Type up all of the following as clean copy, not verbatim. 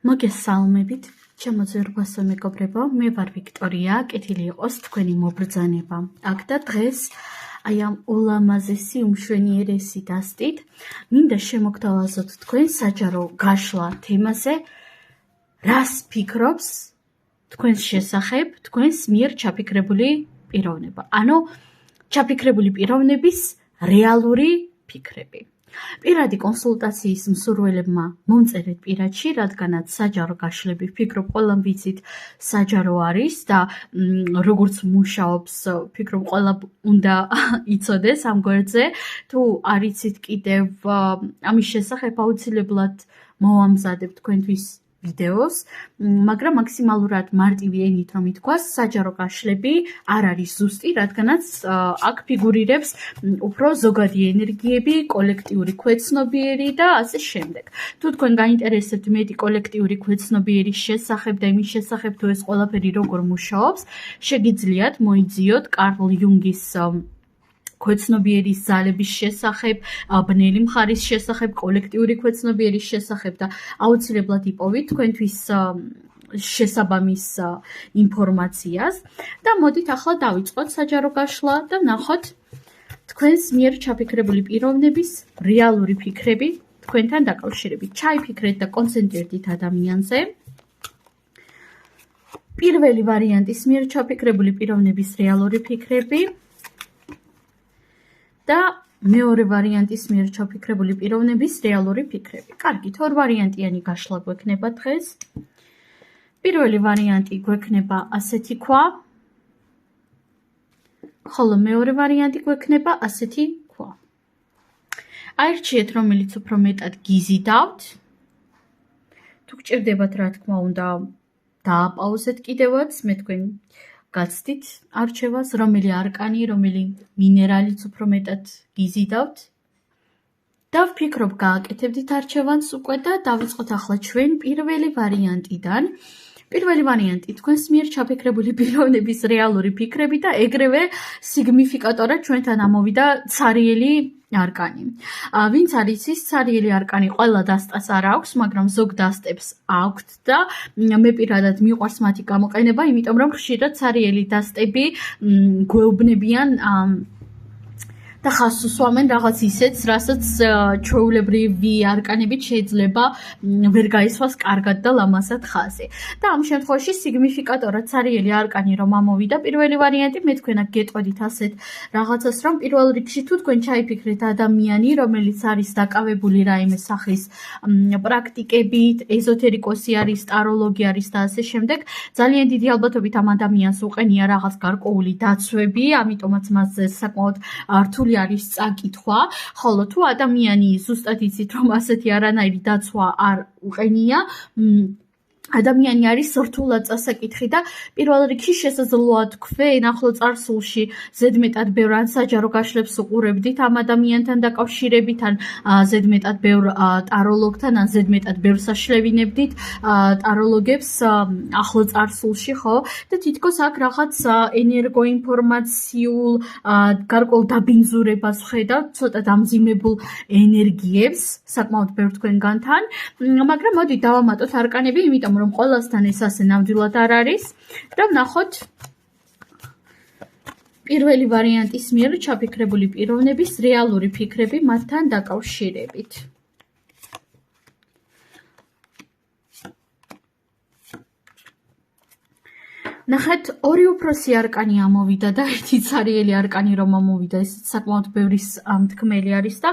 მოგესალმებით, ჩემო ძვირგვასო მეგობრებო, მე ვარ ვიქტორია, კეთილი იყოს თქვენი მობრძანება. აქ და დღეს აი ამ ულამაზესი უმშვენიერესი დასტით მინდა შემოგთავაზოთ თქვენ საჯარო გაშლა თემაზე, რას ფიქრობს თქვენს შესახებ, თქვენს მიერ ჩაფიქრებული პიროვნება. ანუ ჩაფიქრებული პიროვნების რეალური ფიქრები. პირადი კონსულტაციის მსურველებმა მომწერეთ პირადში, რადგანაც საჯარო გაშლები ვფიქრობ ყველამ ვიცით საჯარო არის და როგორც მუშაობს ვფიქრობ ყველა უნდა იცოდეს ამ გვერდზე. თუ არ იცით კიდევ ამის შესახებ აუცილებლად მოვამზადებ თქვენთვის ვიდეოს, მაგრამ მაქსიმალურად მარტივი ენით რომ ითქვას, საჯარო გაშლები არ არის ზუსტი, რადგანაც აქ ფიგურირებს უფრო ზოგადი ენერგიები, კოლექტიური ქვეცნობიერი და ასე შემდეგ. თუ თქვენ გაინტერესებთ მეტი კოლექტიური ქვეცნობიერის შესახებ და იმის შესახებ თუ ეს ყველაფერი როგორ მუშაობს, შეგიძლიათ მოიძიოთ კარლ იუნგის ქვეცნობიერის ძალების შესახებ, ბნელი მხარის შესახებ, კოლექტიური ქვეცნობიერის შესახებ და აუცილებლად იპოვით თქვენთვის შესაბამის ინფორმაციას და მოდით ახლა დავიწყოთ საჯარო გაშლა და ვნახოთ თქვენს მიერ ჩაფიქრებული პიროვნების რეალური ფიქრები თქვენთან დაკავშირებით. ჩაიფიქრეთ და კონცენტრირდით ადამიანზე. პირველი ვარიანტის მიერ ჩაფიქრებული პიროვნების რეალური ფიქრები და მეორე ვარიანტის მიერ ჩაფიქრებული პიროვნების რეალური ფიქრები. კარგით, ორ ვარიანტიანი გაშლა გვექნება დღეს. პირველი ვარიანტი გვექნება ასეთი ქვა, ხოლო მეორე ვარიანტი გვექნება ასეთი ქვა. აირჩიეთ, რომელიც უფრო მეტად გიზიდავთ. თუ გჭირდებათ, რა თქმა უნდა, დააპაუზეთ კიდევაც, მე თქვენ გაცდით არჩევას, რომელი არკანი, რომელი მინერალიც უფრო მეტად გიზიდავთ. და ვფიქრობ, გააკეთებდით არჩევანს უკვე და დავიწყოთ ახლა ჩვენ პირველი ვარიანტიდან. პირველი ვარიანტი თქვენს მიერ ჩაფიქრებული პიროვნების რეალური ფიქრები და ეგრევე სიგნიფიკატორად ჩვენთან ამოვიდა ცარიელი არკანი. ვინც არის ის ცარიელი არკანი, ყველა დასტას არ აქვს, მაგრამ ზოგ დასტებს აქვთ და მე პირადად მიყვარს მათი გამოყენება, იმიტომ რომ ხშირად ცარიელი დასტები გვეუბნებიან და ხაზს უსვამენ რაღაც ისეთს, რასაც ჩვეულებრივი არკანებით შეიძლება ვერ გაისვას კარგად და ლამაზად ხაზი. და ამ შემთხვევაში სიგნიფიკატორად ცარიელი არკანი რომ ამოვიდა პირველი ვარიანტი, მე თქვენად გეტყოდით ასეთ რაღაცას, რომ პირველ რიგში თუ თქვენ ჩაიფიქრეთ ადამიანი, რომელიც არის დაკავებული რაიმე სახის პრაქტიკებით, ეზოთერიკოსი არის, ტაროლოგი არის და ასე შემდეგ, ძალიან დიდი ალბათობით ამ ადამიანს უყენია რაღაც გარკვეული დაცვები, ამიტომაც მასზე საკმაოდ რთული არის წაკითხვა, ხოლო თუ ადამიანი ზუსტად იცით, რომ ასეთი არანაირი დაცვა არ უყენია, ადამიანი არის რთულად წასაკითხი და პირველ რიგში შესაძლოა თქვენ ახლო წარსულში ზედმეტად ბევრ ან საჯარო გაშლებს უყურებდით ამ ადამიანთან დაკავშირებით, ან ზედმეტად ბევრ ტაროლოგთან, ან ზედმეტად ბევრ საშლევინებდით ტაროლოგებს ახლო წარსულში, ხო? და თითქოს აქ რაღაც ენერგოინფორმაციულ გარკვეულ დაბინძურებას ვხედავთ, ცოტა დამძიმებულ ენერგიებს, საკმაოდ ბევრ თქვენგანთან, მაგრამ მოდით დავამატოთ არკანები, იმიტომ რომ ყველასთან ეს ასე ნამდვილად არ არის და ვნახოთ პირველი ვარიანტის მიერ ჩაფიქრებული პიროვნების რეალური ფიქრები მათთან დაკავშირებით. ნახეთ, ორი უფროსი არკანი ამოვიდა და ერთი ცარიელი არკანი რომ ამოვიდა, ეს საკმაოდ ბევრი მთქმელი არის და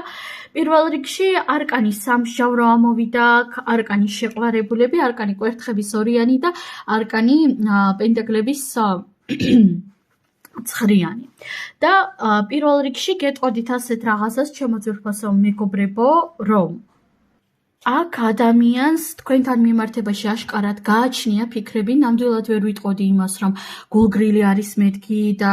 პირველ რიგში არკანი სამსჯავრო ამოვიდა, არკანი შეყვარებულები, არკანი კვერთხების ორიანი და არკანი პენტაკლების ცხრიანი. და პირველ რიგში გეტყოდით ასეთ რაღაცას, ჩემო ძვირფასო მეგობრებო, რომ აქ ადამიანს თქვენთან მიმართებაში აშკარად გააჩნია ფიქრები, ნამდვილად ვერ ვიტყოდი იმას, რომ გულგრილი არის მეთქი და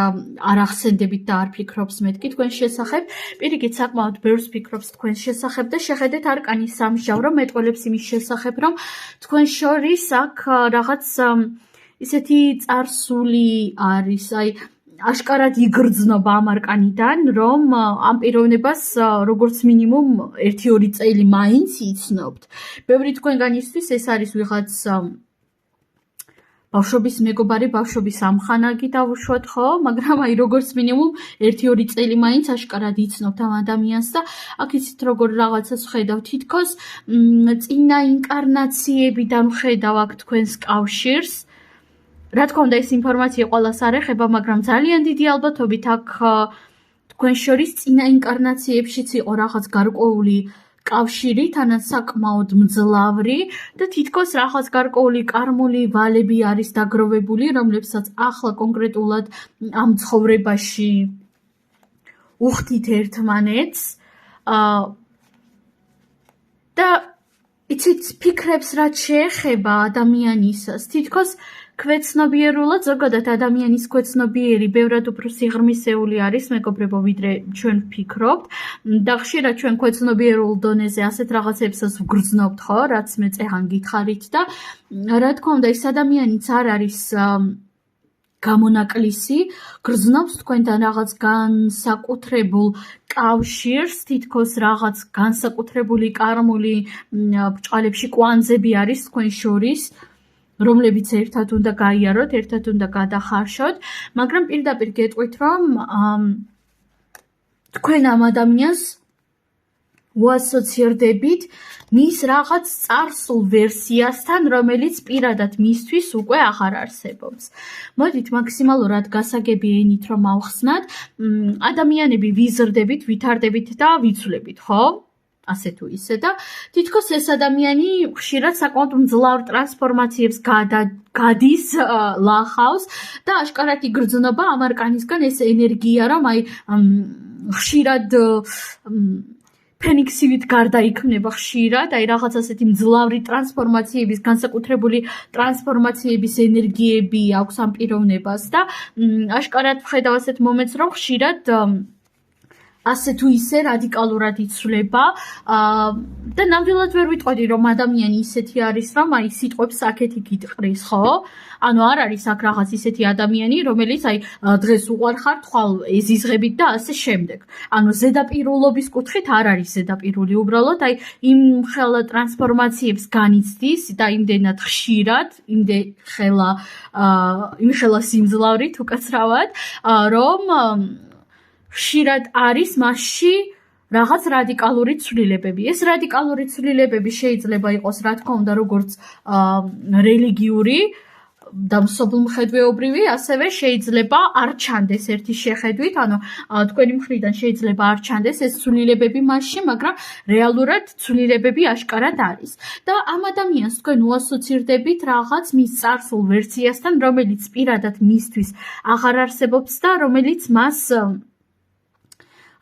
არ ახსენდებით და არ ფიქრობს მეთქი თქვენს შესახებ. პირიქით, საკმაოდ ბევრს ფიქრობს თქვენს შესახებ და შეხედეთ არკანის სამსჯავრო მეტყველებს იმის შესახებ, რომ თქვენ შორის აქ რაღაც ისეთი წარსული არის, აი აშკარად იგრძნობა ამ არკანიდან, რომ ამ პიროვნებას როგორც მინიმუმ 1-2 წელი მაინც იცნობთ. ბევრი თქვენგანისთვის ეს არის ვიღაც ბავშვობის მეგობარი, ბავშვობის ამხანაგი დავუშვათ, ხო? მაგრამ აი როგორც მინიმუმ 1-2 წელი მაინც აშკარად იცნობთ ამ ადამიანს და აქ იცით როგორ რაღაცას ხედავ, თითქოს წინა ინკარნაციებიდან ხედავ აქ თქვენს კავშირს. რა თქმა უნდა, ეს ინფორმაცია ყველას არ ეხება, მაგრამ ძალიან დიდი ალბათობით აქ თქვენ შორის წინა ინკარნაციებშიც იყო რაღაც გარკვეული კავშირი, თანაც საკმაოდ მძლავრი და თითქოს რაღაც გარკვეული კარმული ვალები არის დაგროვებული, რომლებსაც ახლა კონკრეტულად ამ ცხოვრებაში უხდით ერთმანეთს და იცით, ფიქრებს რაც შეეხება ადამიანისას, თითქოს ქვეცნობიერულად, ზოგადად ადამიანის ქვეცნობიერი ბევრად უფრო სიღრმისეული არის, მეგობრებო, ვიდრე ჩვენ ვფიქრობთ და ხშირად ჩვენ ქვეცნობიერულ დონეზე ასეთ რაღაცებსაც ვგრძნობთ, ხო, რაც მე წეღან გითხარით და რა თქმა უნდა, ეს ადამიანიც არ არის გამონაკლისი, გრძნობს თქვენთან რაღაც განსაკუთრებულ კავშირს, თითქოს რაღაც განსაკუთრებული კარმული ბრჭყალებში კვანძები არის თქვენ შორის, რომლებიც ერთად უნდა გაიაროთ, ერთად უნდა გადახარშოთ, მაგრამ პირდაპირ გეტყვით, რომ თქვენ ამ ადამიანს უასოცირდებით მის რაღაც წარსულ ვერსიასთან, რომელიც პირადად მისთვის უკვე აღარ არსებობს. მოდით მაქსიმალურად გასაგები ენით რომ ავხსნათ, ადამიანები ვიზრდებით, ვითარდებით და ვიცვლებით, ხო? ასე თუ ისე და თითქოს ეს ადამიანი ხშირად საკმაოდ მძლავრ ტრანსფორმაციებს გადის, ლახავს და აშკარად იგრძნობა ამ არკანისგან ეს ენერგია, რომ აი ხშირად ფენიქსივით გარდაიქმნება ხშირად, აი რაღაც ასეთი მძლავრი ტრანსფორმაციების, განსაკუთრებული ტრანსფორმაციების ენერგიები აქვს ამ პიროვნებას და აშკარად ვხედავ ასეთ მომენტს, რომ ხშირად ასე თუ ისე რადიკალურად იცვლება და ნამდვილად ვერ ვიტყოდი, რომ ადამიანი ისეთი არის, რომ აი სიტყვებს აქეთი გიტყრის, ხო? ანუ არ არის აქ რაღაც ისეთი ადამიანი, რომელიც აი დღეს უყარხარ, ხვალ ეზიზღებით და ასე შემდეგ. ანუ ზედაპირულობის კუთხით არ არის ზედაპირული, უბრალოდ აი იმ ხელა ტრანსფორმაციებს განიცდის და იმდენად ხშირად, იმ ხელა სიმძლავრით უკაცრავად, რომ ხშირად არის მასში რაღაც რადიკალური ცვლილებები. ეს რადიკალური ცვლილებები შეიძლება იყოს, რა თქმა უნდა, როგორც რელიგიური და მსოფლმხედველობრივი, ასევე შეიძლება არ ჩანდეს ერთი შეხედვით, ანუ თქვენი მხრიდან შეიძლება არ ჩანდეს ეს ცვლილებები მასში, მაგრამ რეალურად ცვლილებები აშკარად არის. და ამ ადამიანს თქვენ უასოცირდებით რაღაც მის წარსულ ვერსიასთან, რომელიც პირადად მისთვის აღარ არსებობს და რომელიც მას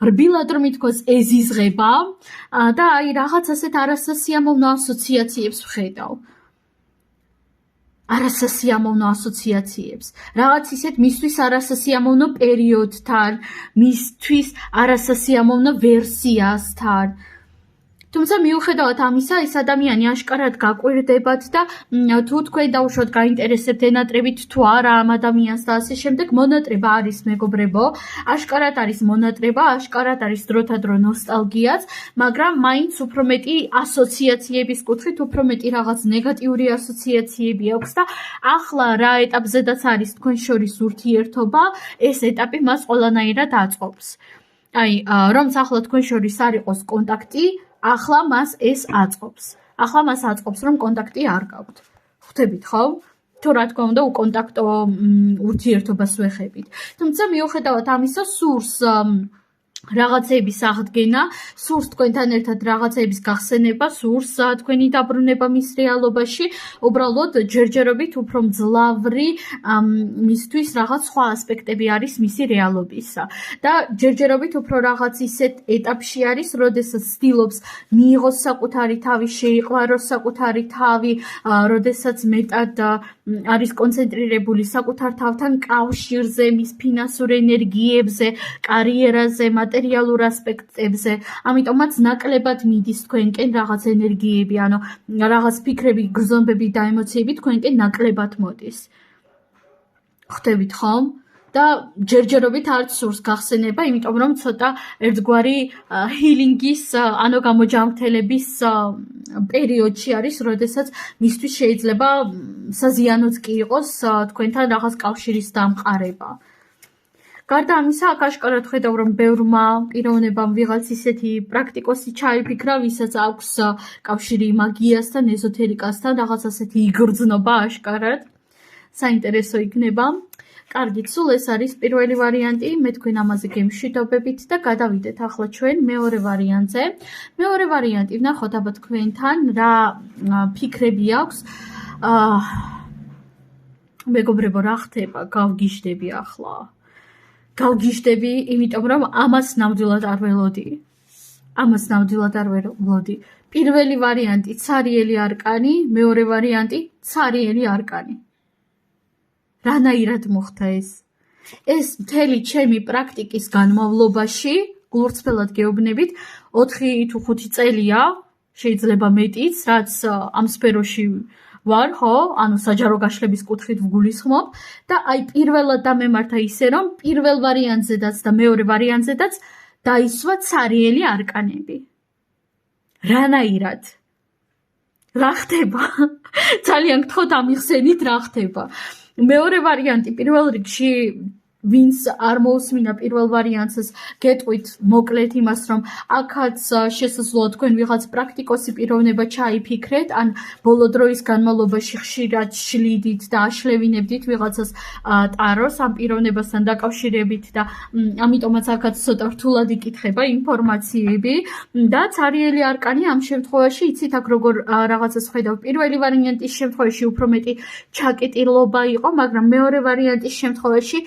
რბილად რომ ითქვას ეზიზღება და აი რაღაც ასეთ არასასიამოვნო ასოციაციებს ვხედავ. არასასიამოვნო ასოციაციებს. რაღაც ისეთ მისთვის არასასიამოვნო პერიოდთან, მისთვის არასასიამოვნო ვერსიასთან. თუმცა მიუხედავად ამისა, ეს ადამიანი აშკარად გაკვირდებათ და თუ თქვენ დაუშვათ გაინტერესებთ ენატრებით თუ არა ამ ადამიანს და ასე შემდეგ, მონატრება არის, მეგობრებო, აშკარად არის მონატრება, აშკარად არის დროთა დრო ნოსტალგიაც, მაგრამ მაინც უფრო მეტი ასოციაციების კუთხით, უფრო მეტი რაღაც ნეგატიური ასოციაციები აქვს და ახლა რა ეტაპზედაც არის თქვენ შორის ურთიერთობა, ეს ეტაპი მას ყველანაირად აწყობს. აი, რომც ახლა თქვენ შორის არ იყოს კონტაქტი, ახლა მას ეს აწყობს. ახლა მას აწყობს, რომ კონტაქტი არ გაქვთ. ხვდებით, ხო? თუ რა თქმა უნდა, უკონტაქტო ურთიერთობას ვეხებით. თუმცა მიუხედავად ამისა, სურს რაღაცების აღდგენა, სურს თქვენთან ერთად რაღაცების გახსენება, სურს თქვენი დაბრუნება მის რეალობაში, უბრალოდ ჯერჯერობით უფრო მძლავრი მისთვის რაღაც სხვა ასპექტები არის მისი რეალობისა. და ჯერჯერობით უფრო რაღაც ისეთ ეტაპში არის, როდესაც ცდილობს მიიღოს საკუთარი თავი, შეიყვაროს საკუთარი თავი, როდესაც მეტად არის კონცენტრირებული საკუთარ თავთან კავშირზე, მის ფინანსურ ენერგიებზე, კარიერაზე, მატერიალურ ასპექტებზე, ამიტომაც ნაკლებად მიდის თქვენკენ რაღაც ენერგიები, ანუ რაღაც ფიქრები, გრძნობები და ემოციები თქვენკენ ნაკლებად მოდის. ხვდებით ხომ? და ჯერჯერობით არც სურს გახსენება, იმიტომ რომ ცოტა ერთგვარი ჰილინგის, ანუ გამოჯანმრთელების პერიოდში არის, როდესაც მისთვის შეიძლება საზიანოც კი იყოს თქვენთან რაღაც კავშირის დამყარება. გარდა ამისა, აქ აშკარად ხედავ, რომ ბევრმა პიროვნებამ ვიღაც ისეთი პრაქტიკოსი ჩაიფიქრა, ვისაც აქვს კავშირი მაგიასთან, ეზოთერიკასთან, რაღაც ასეთი იგრძნობა აშკარად. საინტერესო იქნება. კარგით, სულ ეს არის პირველი ვარიანტი, მე თქვენ ამაზე გემშვიდობებით და გადავიდეთ ახლა ჩვენ მეორე ვარიანტზე. მეორე ვარიანტი ვნახოთ აბა თქვენთან რა ფიქრები აქვს. მეგობრებო, რა ხდება? გავგიჟდები ახლა. გავგიჟდები, იმიტომ რომ ამას ნამდვილად არ ველოდი. პირველი ვარიანტი ცარიელი არკანი, მეორე ვარიანტი ცარიელი არკანი. რანაირად მოხდა ეს? ეს მთელი ჩემი პრაქტიკის განმავლობაში, გულწრფელად გეუბნებით, 4 თუ 5 წელია, შეიძლება მეტიც, რაც ამ სფეროში ვარ, ხო? ანუ საჯარო გაშლების კუთხით ვგულისხმობ და აი პირველად დამემართა ისე, რომ პირველ ვარიანტზედაც და მეორე ვარიანტზედაც დაისვა ცარიელი არკანები. რანაირად? რა ხდება? ძალიან გთხოვთ ამიხსენით რა ხდება. მეორე ვარიანტი პირველ რიგში ვინც არ მოусმინა პირველ ვარიანტს გეტყვით მოკლედ იმას რომ აქაც შესაძლოა თქვენ ვიღაც პრაქტიკოსი პიროვნება ჩაიფიქრეთ ან ბოლო დროის განმავლობაში ხშირად შლიდით და აშლევინებდით ვიღაცას ტაროს ამ პიროვნებასთან დაკავშირებით და ამიტომაც აქაც ცოტა რთულად იკითხება ინფორმაციები და ცარიელი არკანი ამ შემთხვევაში იცით აქ როგორ რაღაცას ხედავ პირველი ვარიანტის შემთხვევაში უფრო მეტი ჩაკეტილობა იყო მაგრამ მეორე ვარიანტის შემთხვევაში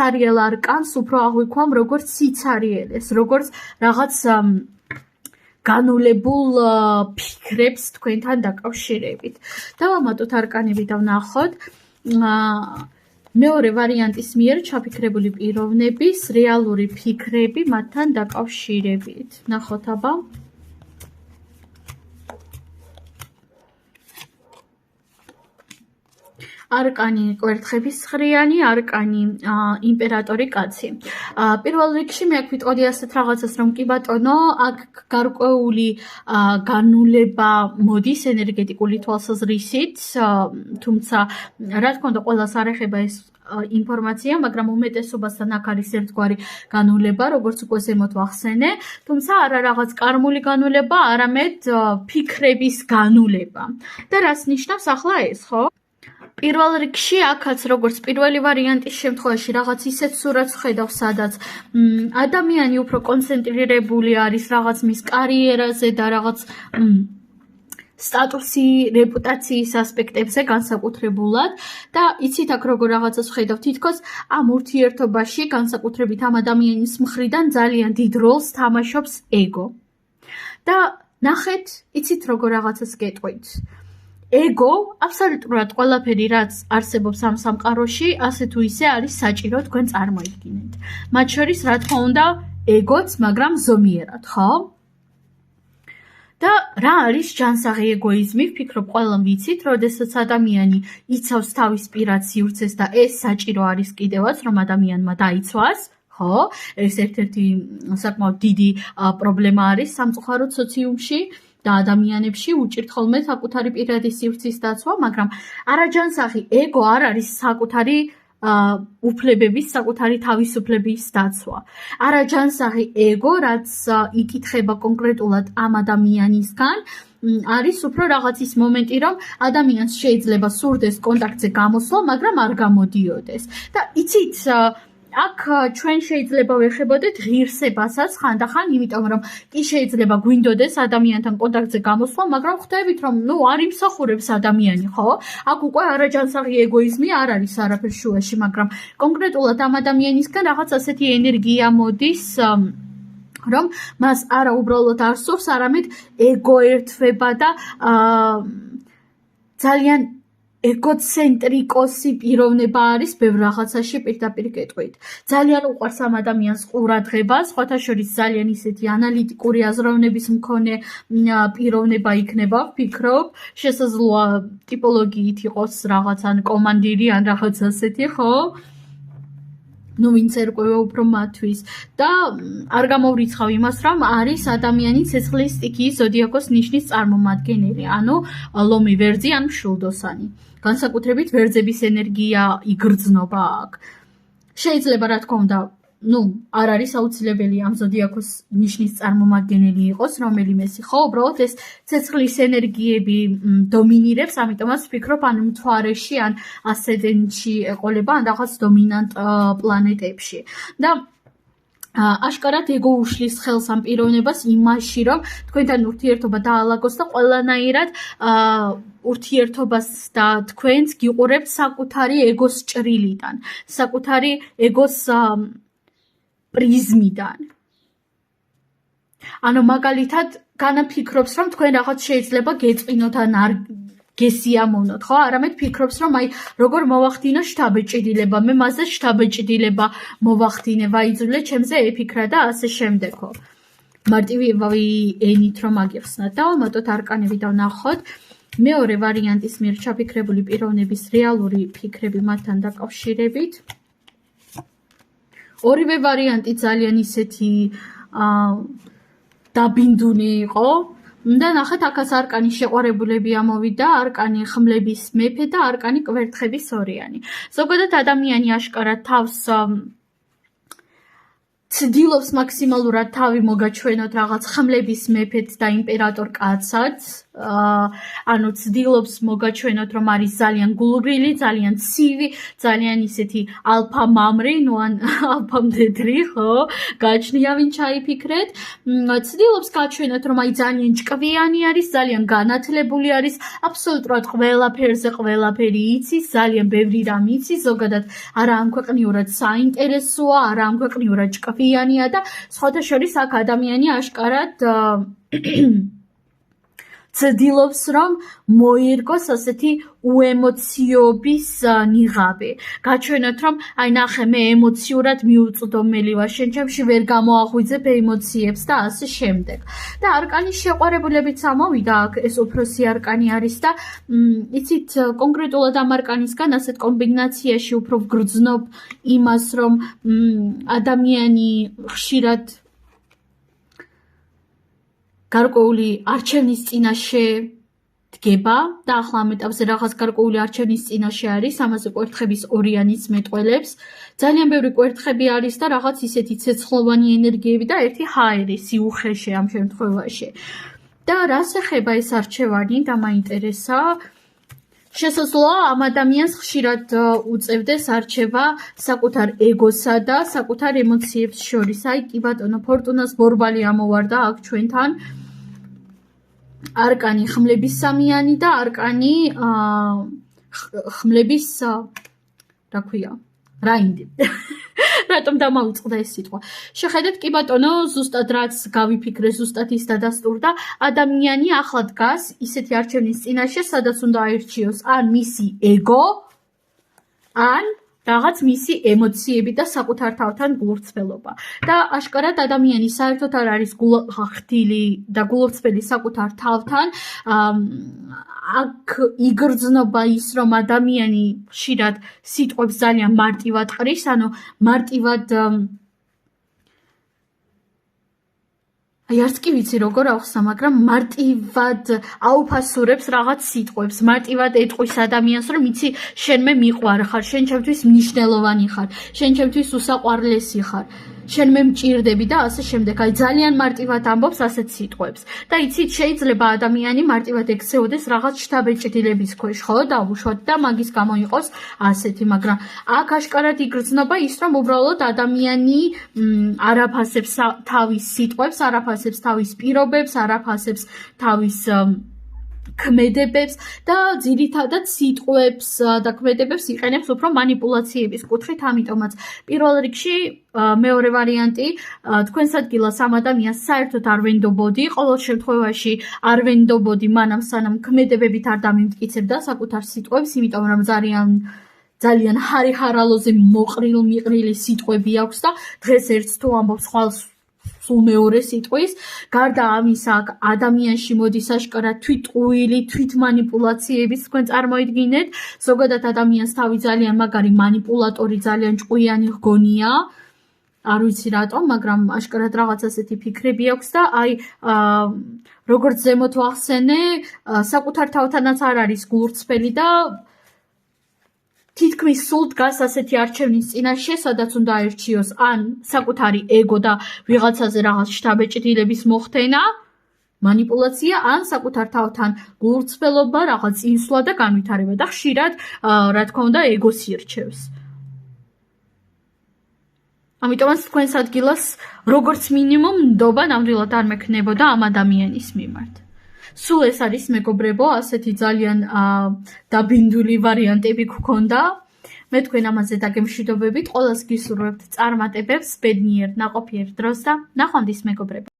ცარიელ არკანს უფრო აღვიქვამ როგორც სიცარიელეს, როგორც რაღაც განულებულ ფიქრებს თქვენთან დაკავშირებით. დავამატოთ არკანები და ვნახოთ მეორე ვარიანტის მიერ ჩაფიქრებული პიროვნების რეალური ფიქრები მათთან დაკავშირებით. ვნახოთ აბა. არკანი კვერთხების ცხრიანი, არკანი იმპერატორი კაცი. პირველ რიგში მე აქ ვიტყოდი ასეთ რაღაცას, რომ კი ბატონო, აქ გარკვეული განულება მოდის ენერგეტიკული თვალსაზრისით, თუმცა რა თქმა უნდა, ყველას არ ეხება ეს ინფორმაცია, მაგრამ უმეტესობასთან აქ არის ერთგვარი განულება, როგორც უკვე ზემოთ ვახსენე, თუმცა არა რაღაც კარმული განულება, არამედ ფიქრების განულება. და რას ნიშნავს ახლა ეს, ხო? პირველ რიგში აქაც როგორც პირველი ვარიანტის შემთხვევაში რაღაც ისეთ სურათს ხედავ, სადაც ადამიანი უფრო კონცენტრირებული არის რაღაც მის კარიერაზე და რაღაც სტატუსი, რეპუტაციის ასპექტებზე განსაკუთრებულად და იცით აქ როგორ რაღაცას ხედავ, თითქოს ამ ურთიერთობაში განსაკუთრებით ამ ადამიანის მხრიდან ძალიან დიდ როლს თამაშობს ეგო. და ნახეთ, იცით როგორ რაღაცას გეტყვით. ეგო აბსოლუტურად ყველაფერი რაც არსებობს ამ სამყაროში, ასე თუ ისე არის საჭირო თქვენ წარმოიდგინეთ. მათ შორის რა თქმა უნდა, ეგოც, მაგრამ ზომიერად, ხო? და რა არის ჯანსაღი ეგოიზმი? ვფიქრობ, ყველამ ვიცით, როდესაც ადამიანი იცავს თავის პირად სივრცეს და ეს საჭირო არის კიდევაც, რომ ადამიანმა დაიცვას, ხო? ეს ერთ-ერთი საკმაოდ დიდი პრობლემა არის სამწუხაროდ სოციუმში. და ადამიანებში უჭირთ ხოლმე საკუთარი პირადი სივრცის დაცვა, მაგრამ არაჯანსაღი ეგო არ არის საკუთარი უფლებების, საკუთარი თავისუფლების დაცვა. არაჯანსაღი ეგო, რაც იკითხება კონკრეტულად ამ ადამიანისგან, არის უფრო რაღაც ის მომენტი, რომ ადამიანს შეიძლება სურდეს კონტაქტზე გამოსვლა, მაგრამ არ გამოდიოდეს. და იცით, აქ ჩვენ შეიძლება ვეხებოდეთ ღირსებასაც ხანდახან, იმიტომ რომ კი შეიძლება გვინდოდეს ადამიანთან კონტაქტზე გამოსვლა, მაგრამ ხვდებით რომ არ იმსახურებს ადამიანი, ხო? აქ უკვე არაჯანსაღი ეგოიზმი არ არის არაფერ შუაში, მაგრამ კონკრეტულად ამ ადამიანისგან რაღაც ასეთი ენერგია მოდის, რომ მას არა უბრალოდ არ სურს, არამედ ეგო ერთვება და ძალიან ეგოცენტრიკოსი პიროვნება არის ბევრ რაღაცაში პირდაპირ გეტყვით. ძალიან უყვარს ამ ადამიანს ყურადღება, სხვათა შორის ძალიან ისეთი ანალიტიკური აზროვნების მქონე პიროვნება იქნება, ვფიქრობ, შესაძლოა ტიპოლოგიით იყოს რაღაც ან კომანდირი ან რაღაც ასეთი, ხო? ნუ ვინც ერკვევა უფრო მათთვის და არ გამოვრიცხავ იმას, რომ არის ადამიანი ცეცხლის სტიქიის ზოდიაქოს ნიშნის წარმომადგენელი, ანუ ლომი ვერძი ან მშვილდოსანი. განსაკუთრებით ვერძების ენერგია იგრძნობა აქ. შეიძლება რა თქმა უნდა, არ არის აუცილებელი ამ ზოდიაქოს ნიშნის წარმომადგენელი იყოს რომელიმესი, ხო, უბრალოდ ეს ცეცხლის ენერგიები დომინირებს, ამიტომაც ვფიქრობ, ან მთვარეში, ან ასცენდენტში ეყოლება, ან რაღაც დომინანტ პლანეტებში. და აშკარად ეგო უშლის ხელს ამ პიროვნებას იმაში, რომ თქვენთან ურთიერთობა დაალაგოს და ყველანაირად ურთიერთობას და თქვენს გიყურებთ საკუთარი ეგოს ჭრილიდან, საკუთარი ეგოს პრიზმიდან. ანუ მაგალითად განაფიქრობს, რომ თქვენ რაღაც შეიძლება გეწყინოთ ან არ გესიამოვნოთ, ხო? არამედ ფიქრობს, რომ აი როგორ მოვახდინო შთაბეჭდილება, მე მასზე შთაბეჭდილება მოვახდინე, ვაიძულე ჩემზე ეფიქრა და ასე შემდეგო. მარტივი ენით რომ აგიხსნათ და ამათოთ არკანები და ვნახოთ. მეორე ვარიანტის მიერ ჩაფიქრებული პიროვნების რეალური ფიქრები მათთან დაკავშირებით. ორივე ვარიანტი ძალიან ისეთი დაბინდუნი იყო და ნახეთ აქაც არკანი შეყვარებულები ამოვიდა, არკანი ხმლების მეფე და არკანი კვერთხების ორიანი. ზოგადად ადამიანი აშკარად თავს ცდილობს მაქსიმალურად თავი მოგაჩვენოთ რაღაც ხმლების მეფეთ და იმპერატორ კაცად, ანუ ცდილობს მოგაჩვენოთ, რომ არის ძალიან გულგრილი, ძალიან ცივი, ძალიან ისეთი ალფა მამრი, ნუ ან ალფა მდედრი, ხო? გააჩნია ვინ ჩაიფიქრეთ. ცდილობს გაჩვენოთ, რომ აი ძალიან ჭკვიანი არის, ძალიან განათლებული არის, აბსოლუტურად ყველაფერზე ყველაფერი იცის, ძალიან ბევრი რამ იცის, ზოგადად არა ამქვეყნიურად საინტერესოა, არა ამქვეყნიურად ჭკვიანია და სხვათა შორის აქ ადამიანი აშკარად ცდილობს, რომ მოირგოს ასეთი უემოციობის ნიღაბი. გაჩვენოთ, რომ აი ნახე, მე ემოციურად მიუწვდომელი ვარ, შენ ჩემში ვერ გამოაღვიძებ ემოციებს და ასე შემდეგ. და არკანის შეყვარებულებიც ამოვიდა, აქ ეს უფროსი არკანი არის და იცით, კონკრეტულად ამ არკანისგან ასეთ კომბინაციაში უფრო ვგრძნობ იმას, რომ ადამიანი ხშირად გარკვეული არჩევნის წინაშე დგება და ახლა ამ ეტაპზე რაღაც გარკვეული არჩევნის წინაშე არის, ამაზე კვერთხების ორიანიც მეტყველებს. ძალიან ბევრი კვერთხები არის და რაღაც ისეთი ცეცხლოვანი ენერგიები და ერთი ჰაერი სიუხეში ამ შემთხვევაში. და რას ეხება ეს არჩევანი და მაინტერესა? შესაძლოა ამ ადამიანს ხშირად უწევდეს არჩევა საკუთარ ეგოსა და საკუთარ ემოციებს შორის. აი კი ბატონო, ფორტუნას ბორბალი ამოვარდა აქ ჩვენთან. არკანი ხმლების სამიანი და არკანი ხმლების რა ქვია? რაინდი. რატომ დამავიწყდა ეს სიტყვა? შეხედეთ კი ბატონო, ზუსტად რაც გავიფიქრე, ზუსტად ის დადასტურდა, ადამიანი ახლა დგას ისეთი არჩევნის წინაშე, სადაც უნდა აირჩიოს ან მისი ეგო, ან რაღაც მისი ემოციები და საკუთარ თავთან გულურცფელობა. და აშკარად ადამიანი საერთოდ არ არის გულახდილი და გულურცფელი საკუთარ თავთან. აქ იგრძნობა ის, რომ ადამიანი ხშირად სიტყვებს ძალიან მარტივად ყრის, ანუ მარტივად აი არც კი ვიცი როგორ ავხსნა, მაგრამ მარტივად აუფასურებს რაღაც სიტყვებს, მარტივად ეტყვის ადამიანს, რომ იცი, შენ მე მიყვარ ხარ, შენ ჩემთვის მნიშვნელოვანი ხარ, შენ ჩემთვის უსაყვარლესი ხარ, შენ მე მჭირდები და ასე შემდეგ. აი ძალიან მარტივად ამბობს ასეთ სიტყვებს. და იცით, შეიძლება ადამიანი მარტივად ექცეოდეს რაღაც შთაბეჭდილების ქვეშ, ხო, დავუშვათ და მაგის გამო იყოს ასეთი, მაგრამ აქ აშკარად იგრძნობა ის, რომ უბრალოდ ადამიანი არ აფასებს თავის სიტყვებს, არ აფასებს თავის პირობებს, არ აფასებს თავის ქმედებებს და ძირითადად სიტყვებს და ქმედებებს იყენებს უფრო манипуляციების კუთხით, ამიტომაც პირველ რიგში მეორე ვარიანტი, თქვენს ადგილას ამ ადამიანს საერთოდ არ ვენდობოდი, ყოველ შემთხვევაში არ ვენდობოდი მანამ სანამ ქმედებებით არ დამიმტკიცებდა საკუთარ სიტყვებს, იმიტომ რომ ძალიან ჰარი-ჰარალოზე მოყრილი სიტყვები აქვს და დღეს ერთს თუ ამბობს, სულ მეორე სიტყვის. გარდა ამისა, ადამიანში მოდის აშკარად თვითყუილი, თვითმანიპულაციების თქვენ წარმოიდგინეთ. ზოგადად ადამიანს თავი ძალიან მაგარი მანიპულატორი, ძალიან ჭკვიანი ღონია. არ ვიცი რატომ, მაგრამ აშკარად რაღაც ასეთი ფიქრები აქვს და როგორც ზემოთ ვახსენე, საკუთარ თავთანაც არ არის გულწრფელი და თითქმის სულ დგას ასეთი არჩევნის წინაშე, სადაც უნდა აერჩიოს ან საკუთარი ეგო და ვიღაცაზე რაღაც შთაბეჭდილების მოხდენა, მანიპულაცია, ან საკუთარ თავთან გულწრფელობა, რაღაც წინსვლა და განვითარება და ხშირად, რა თქმა უნდა, ეგოს ირჩევს. ამიტომაც თქვენს ადგილას როგორც მინიმუმ ნდობა ნამდვილად არ მექნებოდა ამ ადამიანის მიმართ. სულ ეს არის მეგობრებო, ასეთი ძალიან დაბინდული ვარიანტები გქონდა. მე თქვენ ამაზე დაგემშვიდობებით, ყველას გისურვებთ წარმატებებს, ბედნიერ, ნაყოფიერ დროს და ნახვამდის მეგობრებო.